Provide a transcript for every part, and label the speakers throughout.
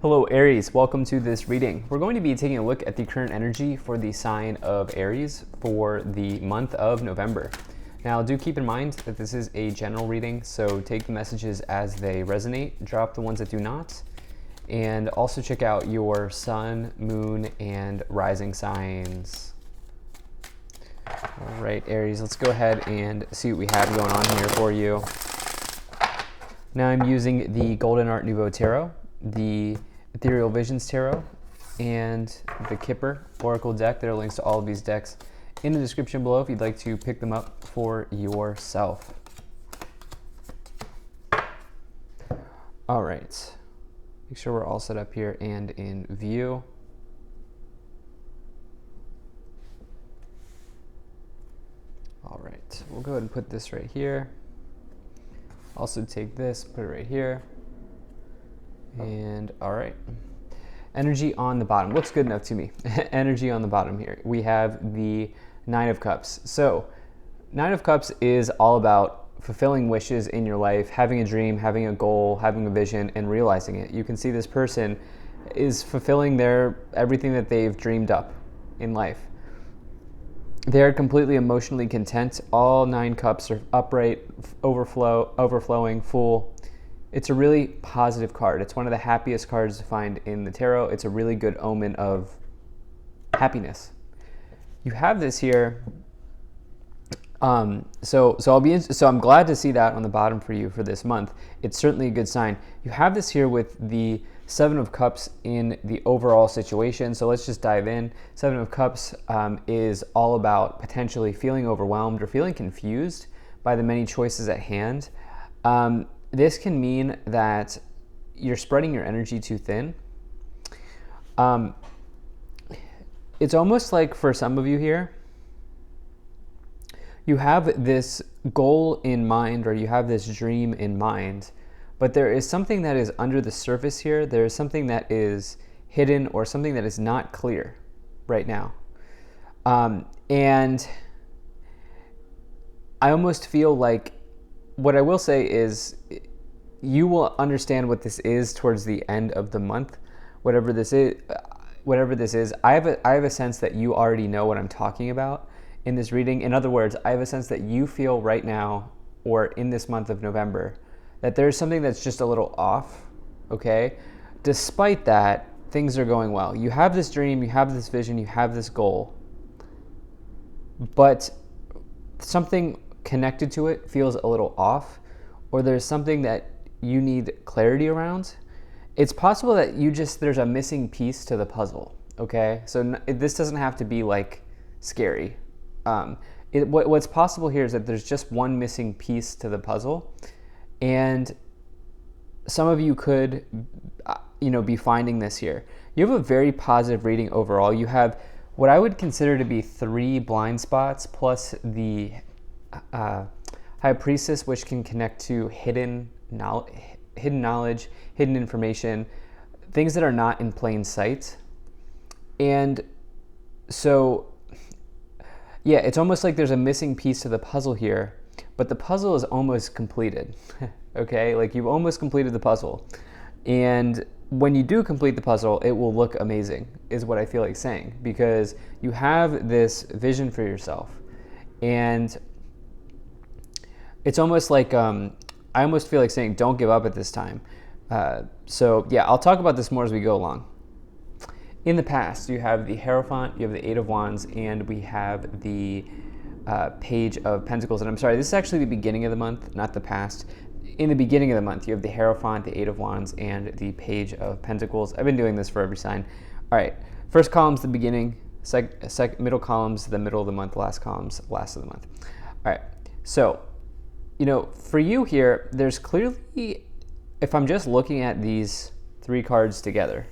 Speaker 1: Hello Aries, welcome to this reading. We're going to be taking a look at the current energy for the sign of Aries for the month of November. Now do keep in mind that this is a general reading, so take the messages as they resonate, drop the ones that do not, and also check out your sun, moon, and rising signs. All right, Aries, let's go ahead and see what we have going on here for you. Now I'm using the Golden Art Nouveau Tarot, the Ethereal Visions Tarot, and the Kipper Oracle deck. There are links to all of these decks in the description below if you'd like to pick them up for yourself. All right, make sure we're all set up here and in view. All right, we'll go ahead and put this right here. Also take this, put it right here. And all right, energy on the bottom looks good enough to me. Energy on the bottom here. We have the Nine of Cups. So Nine of Cups is all about fulfilling wishes in your life, having a dream, having a goal, having a vision, and realizing it. You can see this person is fulfilling everything that they've dreamed up in life. They're completely emotionally content. All 9 cups are upright, overflowing, full. It's a really positive card. It's one of the happiest cards to find in the tarot. It's a really good omen of happiness. You have this here. So I'm glad to see that on the bottom for you for this month. It's certainly a good sign. You have this here with the 7 of Cups in the overall situation. So let's just dive in. 7 of Cups is all about potentially feeling overwhelmed or feeling confused by the many choices at hand. This can mean that you're spreading your energy too thin. It's almost like for some of you here, you have this goal in mind or you have this dream in mind, but there is something that is under the surface here. There is something that is hidden or something that is not clear right now. And I almost feel like what I will say is you will understand what this is towards the end of the month, whatever this is. I have a sense that you already know what I'm talking about in this reading. In other words, I have a sense that you feel right now or in this month of November that there's something that's just a little off, okay? Despite that, things are going well. You have this dream, you have this vision, you have this goal, but something connected to it feels a little off, or there's something that you need clarity around. It's possible that there's a missing piece to the puzzle, okay? So this doesn't have to be like scary. What's possible here is that there's just one missing piece to the puzzle, and some of you could be finding this here. You have a very positive reading overall. You have what I would consider to be 3 blind spots plus the High Priestess, which can connect to hidden knowledge, hidden information, things that are not in plain sight. And so, yeah, it's almost like there's a missing piece to the puzzle here, but the puzzle is almost completed, okay? Like you've almost completed the puzzle. And when you do complete the puzzle, it will look amazing, is what I feel like saying, because you have this vision for yourself. And it's almost like, I almost feel like saying, don't give up at this time. So yeah, I'll talk about this more as we go along. In the past, you have the Hierophant, you have the 8 of Wands, and we have the Page of Pentacles. And I'm sorry, this is actually the beginning of the month, not the past. In the beginning of the month, you have the Hierophant, the 8 of Wands, and the Page of Pentacles. I've been doing this for every sign. All right, first column's the beginning, middle column's the middle of the month, last column's last of the month. All right, so for you here, there's clearly, if I'm just looking at these 3 cards together,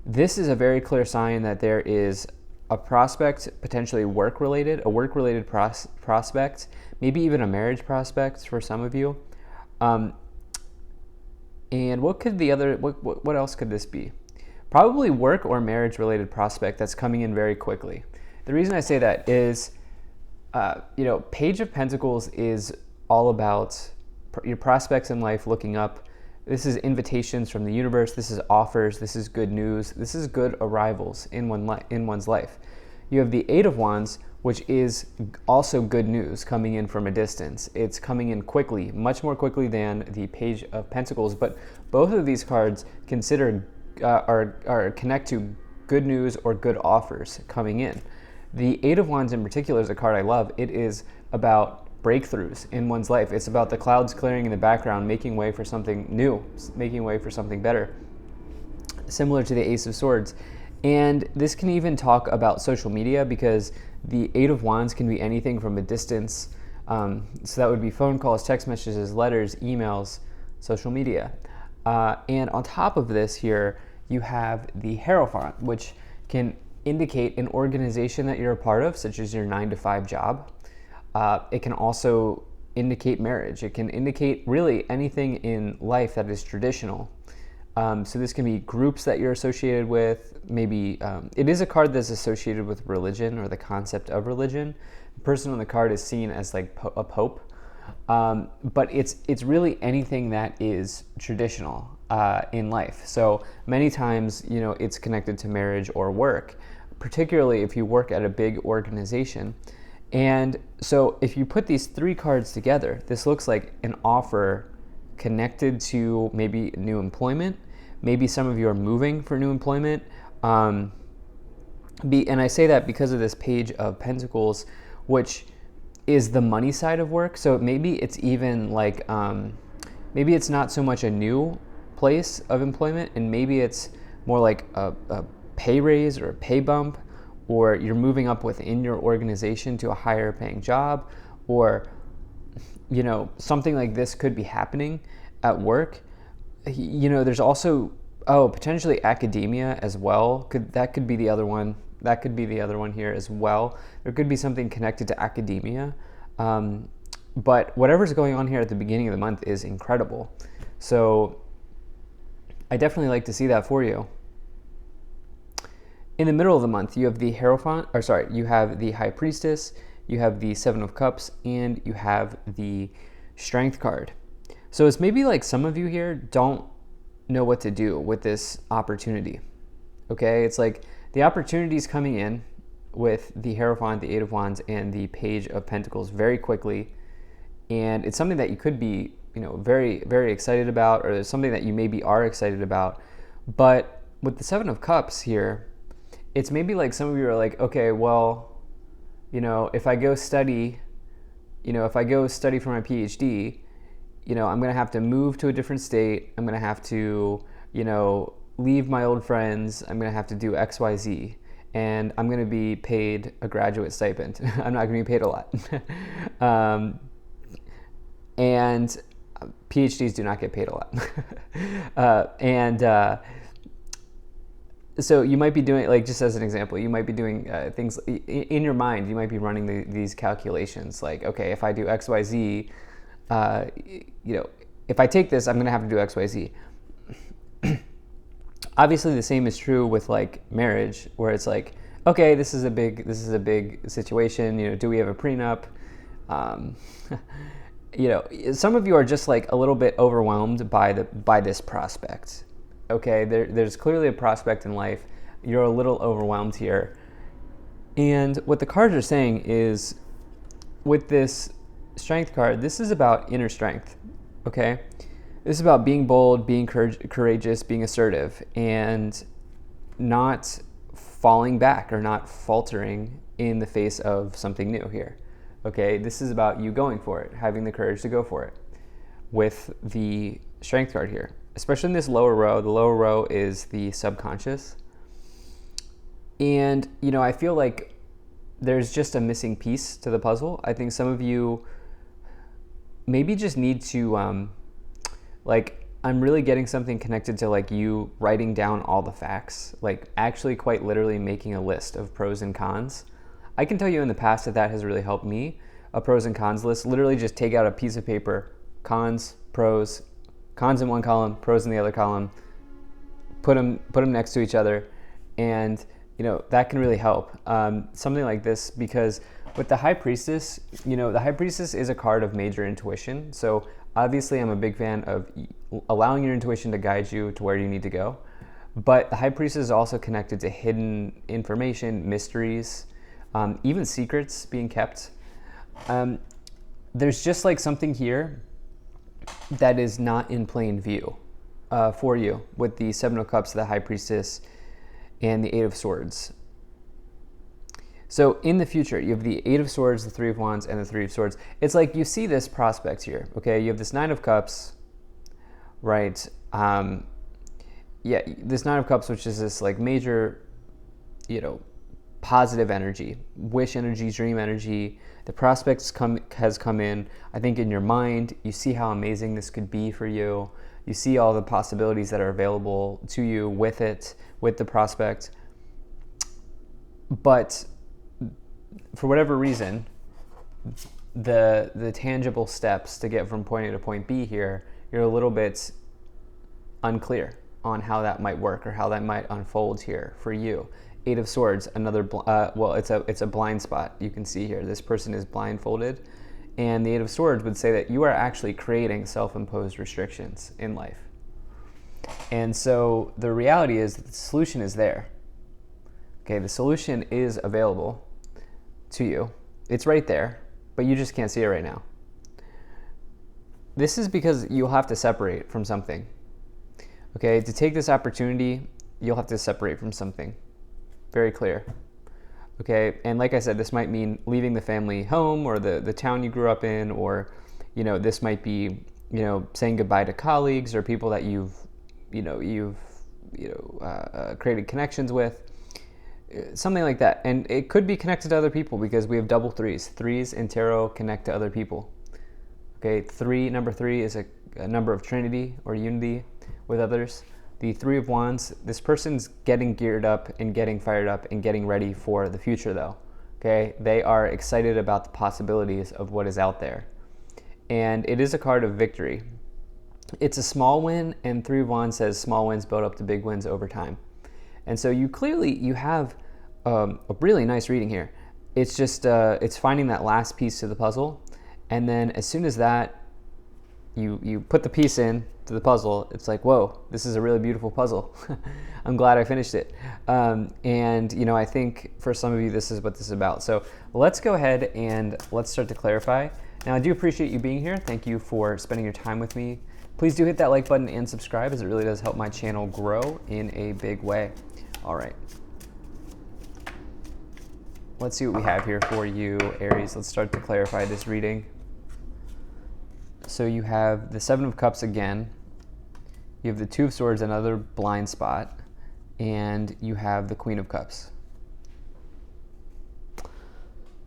Speaker 1: this is a very clear sign that there is a prospect, potentially work-related, prospect, maybe even a marriage prospect for some of you. And what else could this be? Probably work or marriage-related prospect that's coming in very quickly. The reason I say that is, Page of Pentacles is all about your prospects in life looking up. This is invitations from the universe. This is offers. This is good news. This is good arrivals in one's life. You have the Eight of Wands, which is also good news coming in from a distance. It's coming in quickly, much more quickly than the Page of Pentacles. But both of these cards connect to good news or good offers coming in. The Eight of Wands in particular is a card I love. It is about breakthroughs in one's life. It's about the clouds clearing in the background, making way for something new, making way for something better, similar to the Ace of Swords. And this can even talk about social media, because the Eight of Wands can be anything from a distance. So that would be phone calls, text messages, letters, emails, social media. And on top of this here, you have the Hierophant, which can indicate an organization that you're a part of, such as your 9-to-5 job. It can also indicate marriage. It can indicate really anything in life that is traditional. So this can be groups that you're associated with. Maybe it is a card that's associated with religion or the concept of religion. The person on the card is seen as like a pope. But it's really anything that is traditional in life. So many times, it's connected to marriage or work, particularly if you work at a big organization. And so if you put these three cards together, this looks like an offer connected to maybe new employment. Maybe some of you are moving for new employment. And I say that because of this Page of Pentacles, which is the money side of work. So maybe it's even like, maybe it's not so much a new place of employment, and maybe it's more like a pay raise or a pay bump, or you're moving up within your organization to a higher paying job, or, something like this could be happening at work. There's also, potentially academia as well. That could be the other one. That could be the other one here as well. There could be something connected to academia. But whatever's going on here at the beginning of the month is incredible. So I definitely like to see that for you. In the middle of the month, you have the you have the High Priestess, you have the Seven of Cups, and you have the Strength card. So it's maybe like some of you here don't know what to do with this opportunity. Okay, it's like the opportunity is coming in with the Hierophant, the Eight of Wands, and the Page of Pentacles very quickly. And it's something that you could be, very, very excited about, or there's something that you maybe are excited about. But with the Seven of Cups here, it's maybe like some of you are like, okay, well, if I go study for my PhD, I'm going to have to move to a different state. I'm going to have to, leave my old friends. I'm going to have to do X, Y, Z. And I'm going to be paid a graduate stipend. I'm not going to be paid a lot. And PhDs do not get paid a lot. So you might be doing, like, just as an example, you might be doing things in your mind. You might be running these calculations, like, okay, if I do X, Y, Z, if I take this, I'm going to have to do X, Y, Z. Obviously, the same is true with like marriage, where it's like, okay, this is a big situation. Do we have a prenup? Some of you are just like a little bit overwhelmed by this prospect. Okay, there's clearly a prospect in life. You're a little overwhelmed here. And what the cards are saying is, with this Strength card, this is about inner strength, okay? This is about being bold, being courageous, being assertive, and not falling back or not faltering in the face of something new here, okay? This is about you going for it, having the courage to go for it with the Strength card here. Especially in this lower row. The lower row is the subconscious. And, I feel like there's just a missing piece to the puzzle. I think some of you maybe just need to, I'm really getting something connected to like you writing down all the facts, like actually quite literally making a list of pros and cons. I can tell you in the past that has really helped me, a pros and cons list. Literally just take out a piece of paper, cons, pros, cons in one column, pros in the other column, put them next to each other, and that can really help. Something like this, because with the High Priestess, the High Priestess is a card of major intuition. So Obviously, I'm a big fan of allowing your intuition to guide you to where you need to go. But the High Priestess is also connected to hidden information, mysteries, even secrets being kept. There's just like something here that is not in plain view for you with the Seven of Cups, the High Priestess, and the Eight of Swords. So in the future, you have the Eight of Swords, the Three of Wands, and the Three of Swords. It's like you see this prospect here, okay? You have this Nine of Cups, right? This Nine of Cups, which is this like major, positive energy, wish energy, dream energy. The prospects has come in. I think in your mind, you see how amazing this could be for you. You see all the possibilities that are available to you with it, with the prospect. But for whatever reason, the tangible steps to get from point A to point B here, you're a little bit unclear on how that might work or how that might unfold here for you. Eight of Swords, another, it's a blind spot. You can see here, this person is blindfolded. And the Eight of Swords would say that you are actually creating self-imposed restrictions in life. And so the reality is that the solution is there. Okay, the solution is available to you. It's right there, but you just can't see it right now. This is because you'll have to separate from something. Okay, to take this opportunity, you'll have to separate from something. Very clear. Okay, and like I said, this might mean leaving the family home or the town you grew up in, or, this might be, saying goodbye to colleagues or people that you've created connections with, something like that. And it could be connected to other people because we have double threes. Threes in tarot connect to other people. Okay, number three is a number of trinity or unity with others. The Three of Wands, this person's getting geared up and getting fired up and getting ready for the future though. Okay, they are excited about the possibilities of what is out there. And it is a card of victory. It's a small win, and Three of Wands says small wins build up to big wins over time. And so you have a really nice reading here. It's just, it's finding that last piece to the puzzle. And then as soon as that, you put the piece in to the puzzle, it's like, whoa, this is a really beautiful puzzle. I'm glad I finished it. And I think for some of you, this is what this is about. So let's go ahead and let's start to clarify. Now, I do appreciate you being here. Thank you for spending your time with me. Please do hit that like button and subscribe, as it really does help my channel grow in a big way. All right. Let's see what we have here for you, Aries. Let's start to clarify this reading. So you have the Seven of Cups again. You have the Two of Swords, another blind spot. And you have the Queen of Cups.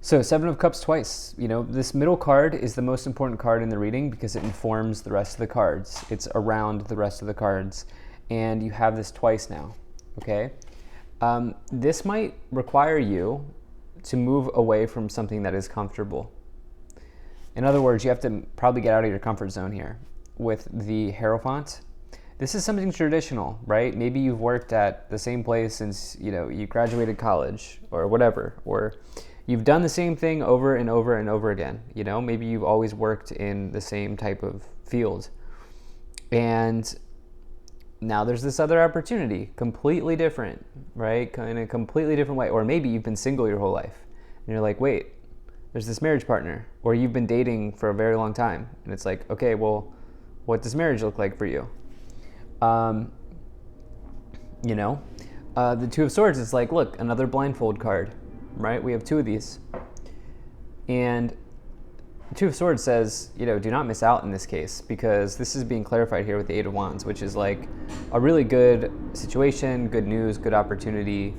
Speaker 1: So Seven of Cups twice. This middle card is the most important card in the reading because it informs the rest of the cards. It's around the rest of the cards. And you have this twice now, okay? This might require you to move away from something that is comfortable. In other words, you have to probably get out of your comfort zone here. With the Hierophant, this is something traditional, right? Maybe you've worked at the same place since, you graduated college or whatever, or you've done the same thing over and over and over again. Maybe you've always worked in the same type of field. And now there's this other opportunity, completely different, right? In a completely different way. Or maybe you've been single your whole life and you're like, wait, there's this marriage partner, or you've been dating for a very long time. And it's like, okay, well, what does marriage look like for you? The Two of Swords is like, look, another blindfold card, right? We have two of these. And the Two of Swords says, do not miss out in this case, because this is being clarified here with the Eight of Wands, which is like a really good situation, good news, good opportunity.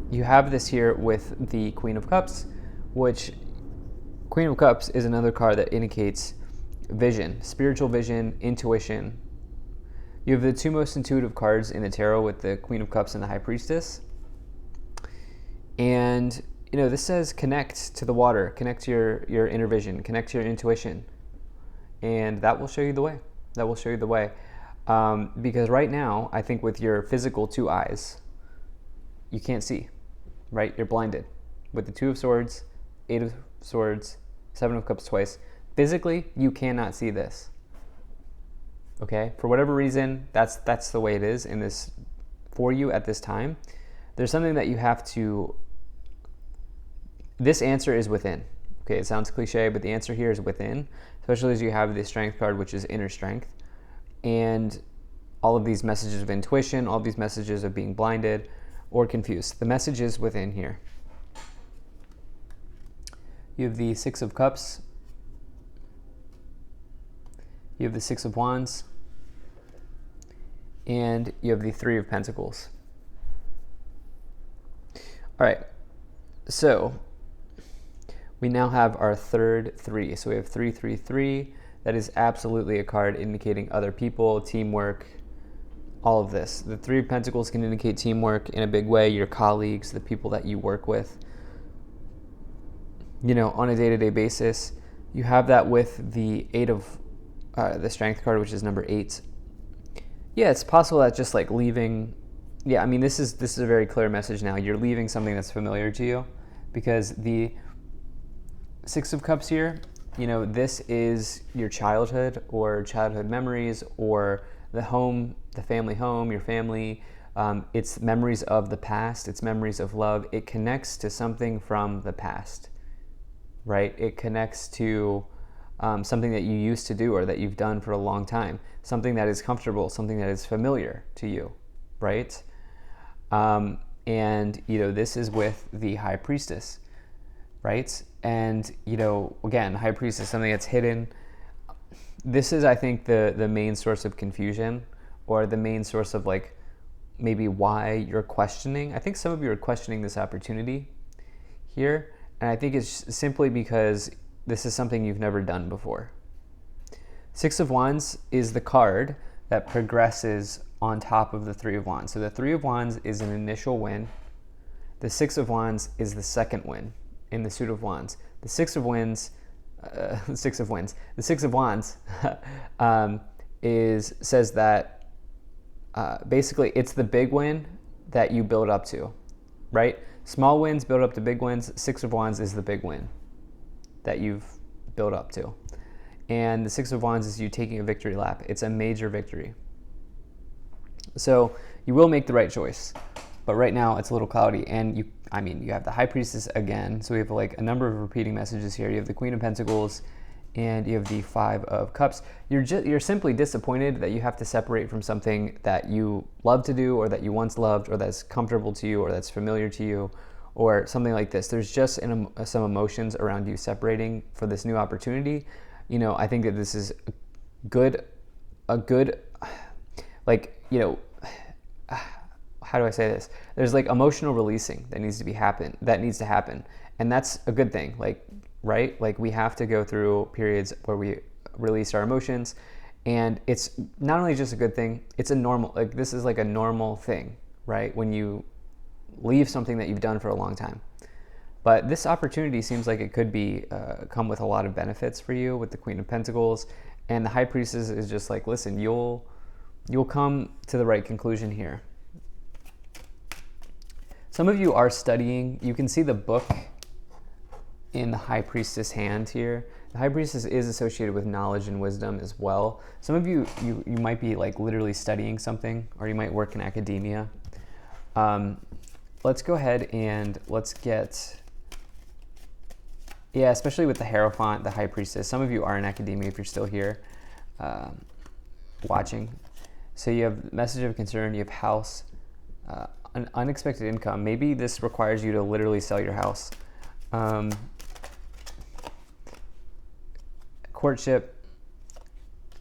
Speaker 1: You have this here with the Queen of Cups, which Queen of Cups is another card that indicates vision, spiritual vision, intuition. You have the two most intuitive cards in the tarot with the Queen of Cups and the High Priestess. And, this says connect to the water, connect to your inner vision, connect to your intuition. And that will show you the way. That will show you the way. Because right now, I think with your physical two eyes, you can't see, right? You're blinded. With the Two of Swords, Eight of Swords, Seven of Cups twice. Physically, you cannot see this. Okay? For whatever reason, that's the way it is in this for you at this time. There's something that you have to, this answer is within. Okay, it sounds cliche, but the answer here is within, especially as you have the Strength card, which is inner strength. And all of these messages of intuition, all these messages of being blinded or confused. The message is within here. You have the Six of Cups. You have the Six of Wands. And you have the Three of Pentacles. All right, so we now have our third three. So we have 333. That is absolutely a card indicating other people, teamwork, all of this. The Three of Pentacles can indicate teamwork in a big way, your colleagues, the people that you work with, you know, on a day-to-day basis. You have that with the Eight of, the Strength card, which is number 8. Yeah, it's possible that just like leaving, yeah, I mean, this is a very clear message now. You're leaving something that's familiar to you, because the Six of Cups here, you know, this is your childhood or childhood memories or the home, the family home, your family. It's memories of the past. It's memories of love. It connects to something from the past, right? It connects to something that you used to do or that you've done for a long time, something that is comfortable, something that is familiar to you, right? And, you know, this is with the High Priestess, right? And, you know, again, High Priestess is something that's hidden. This is, I think, the main source of confusion, or the main source of like maybe why you're questioning. I think some of you are questioning this opportunity here, and I think it's simply because this is something you've never done before. Six of Wands is the card that progresses on top of the Three of Wands. So the Three of Wands is an initial win. The Six of Wands is the second win in the suit of Wands. The Six of Wands says that basically it's the big win that you build up to, right? Small wins build up to big wins. Six of Wands is the big win that you've built up to. And the Six of Wands is you taking a victory lap. It's a major victory. So you will make the right choice, but right now it's a little cloudy. And you have the High Priestess again. So we have like a number of repeating messages here. You have the Queen of Pentacles and you have the Five of Cups. You're simply disappointed that you have to separate from something that you love to do, or that you once loved, or that's comfortable to you, or that's familiar to you, or something like this. There's just some emotions around you separating for this new opportunity. You know, I think that this is a good, like, you know, how do I say this? There's like emotional releasing that needs to happen. And that's a good thing. Like, right? Like, we have to go through periods where we release our emotions, and it's not only just a good thing, it's a normal, like, this is like a normal thing, right? When you leave something that you've done for a long time. But this opportunity seems like it could be come with a lot of benefits for you with the Queen of Pentacles, and the High Priestess is just like, listen, you'll come to the right conclusion here. Some of you are studying. You can see the book in the High Priestess hand here. The High Priestess is associated with knowledge and wisdom as well. Some of you might be like literally studying something, or you might work in academia. Let's go ahead and let's get, yeah, especially with the Hierophant, the High Priestess. Some of you are in academia if you're still here watching. So you have message of concern, you have house, an unexpected income. Maybe this requires you to literally sell your house. Courtship,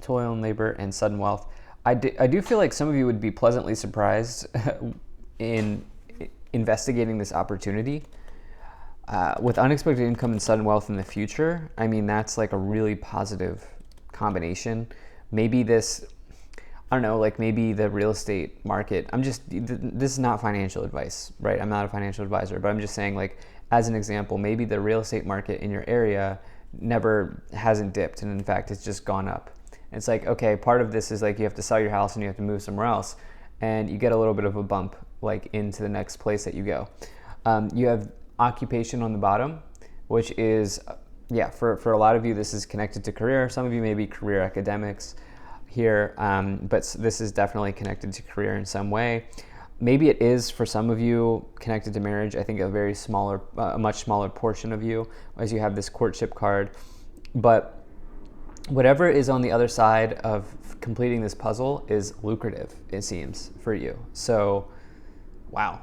Speaker 1: toil and labor, and sudden wealth. I do feel like some of you would be pleasantly surprised in investigating this opportunity. With unexpected income and sudden wealth in the future, I mean, that's like a really positive combination. Maybe this, I don't know, like maybe the real estate market, this is not financial advice, right? I'm not a financial advisor, but I'm just saying, like, as an example, maybe the real estate market in your area hasn't dipped, and in fact, it's just gone up. And it's like, okay, part of this is like you have to sell your house and you have to move somewhere else, and you get a little bit of a bump like into the next place that you go. You have occupation on the bottom, which is yeah, for a lot of you, this is connected to career. Some of you may be career academics here, but this is definitely connected to career in some way. Maybe it is for some of you connected to marriage. I think a much smaller portion of you, as you have this courtship card. But whatever is on the other side of completing this puzzle is lucrative, it seems, for you. So, wow.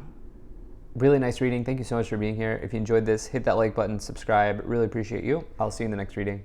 Speaker 1: Really nice reading. Thank you so much for being here. If you enjoyed this, hit that like button, subscribe. Really appreciate you. I'll see you in the next reading.